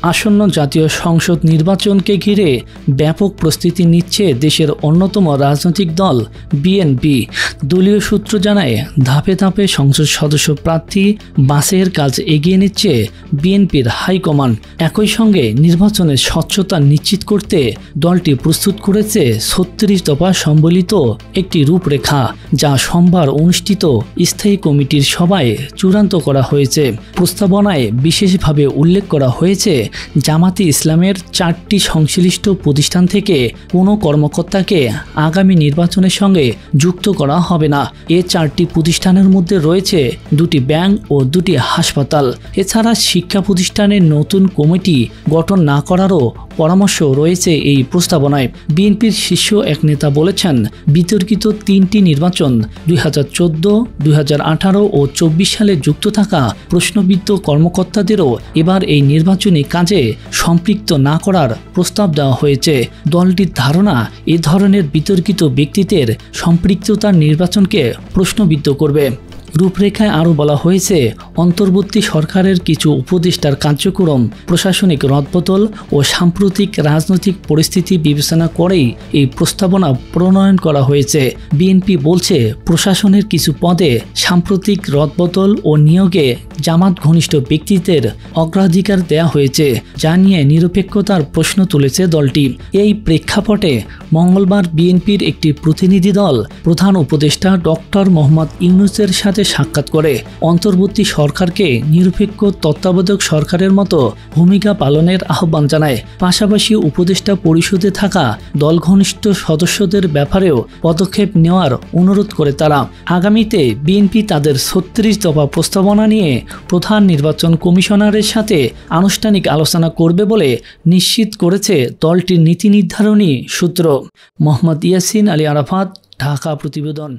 আসন্ন জাতীয় সংসদ নির্বাচনকে ঘিরে ব্যাপক প্রস্তুতি নিচ্ছে দেশের অন্যতম রাজনৈতিক দল বিএনপি। দলীয় সূত্র জানায়, ধাপে ধাপে সংসদ সদস্য প্রার্থী বাছাইয়ের কাজ এগিয়ে নিচ্ছে বিএনপির হাইকমান্ড। একই সঙ্গে নির্বাচনের স্বচ্ছতা নিশ্চিত করতে দলটি প্রস্তুত করেছে ৩৬ দফা সম্বলিত একটি রূপরেখা, যা সোমবার অনুষ্ঠিত স্থায়ী কমিটির সভায় চূড়ান্ত করা হয়েছে। প্রস্তাবনায় বিশেষভাবে উল্লেখ করা হয়েছে, জামাতে ইসলামের 4টি সংশ্লিষ্ট প্রতিষ্ঠান থেকে কোনো কর্মকর্তাকে আগামী নির্বাচনের সঙ্গে যুক্ত করা হবে না। এ 4টি প্রতিষ্ঠানের মধ্যে রয়েছে 2টি ব্যাংক ও 2টি হাসপাতাল। এছাড়া শিক্ষা প্রতিষ্ঠানের নতুন কমিটি গঠন না করারও পরামর্শ রয়েছে এই প্রস্তাবনায়। বিএনপির শীর্ষ এক নেতা বলেছেন, বিতর্কিত 3টি নির্বাচন 2014, 2018 ও 24 সালে যুক্ত থাকা প্রশ্নবিদ্ধ কর্মকর্তাদেরও এবার এই নির্বাচনী কাজে সম্পৃক্ত না করার প্রস্তাব দেওয়া হয়েছে। দলটির ধারণা, এ ধরনের বিতর্কিত ব্যক্তিদের সম্পৃক্ততার নির্বাচনকে প্রশ্নবিদ্ধ করবে। রূপরেখায় আরও বলা হয়েছে, অন্তর্বর্তী সরকারের কিছু উপদেষ্টার কার্যক্রম, প্রশাসনিক রদবদল ও সাম্প্রতিক রাজনৈতিক পরিস্থিতি বিবেচনা করেই এই প্রস্তাবনা প্রণয়ন করা হয়েছে। বিএনপি বলছে, প্রশাসনের কিছু পদে সাম্প্রতিক রদবদল ও নিয়োগে জামাত ঘনিষ্ঠ ব্যক্তিদের অগ্রাধিকার দেয়া হয়েছে, যা নিয়ে নিরপেক্ষতার প্রশ্ন তুলেছে দলটি। এই প্রেক্ষাপটে মঙ্গলবার বিএনপির একটি প্রতিনিধি দল প্রধান উপদেষ্টা ডক্টর মোহাম্মদ ইউনূসের সাথে সাক্ষাৎ করে অন্তর্বর্তী সরকারকে নিরপেক্ষ তত্ত্বাবধায়ক সরকারের মতো ভূমিকা পালনের আহ্বান জানায়। পাশাপাশি উপদেষ্টা পরিষদে থাকা দলঘনিষ্ঠ সদস্যদের ব্যাপারেও পদক্ষেপ নেওয়ার অনুরোধ করে তারা। আগামীতে বিএনপি তাদের ৩৬ দফা প্রস্তাবনা নিয়ে প্রধান নির্বাচন কমিশনারের সাথে আনুষ্ঠানিক আলোচনা করবে বলে নিশ্চিত করেছে দলটির নীতি নির্ধারণী সূত্র। মোহাম্মদ ইয়াসিন আলী আরাফাত, ঢাকা প্রতিবেদন।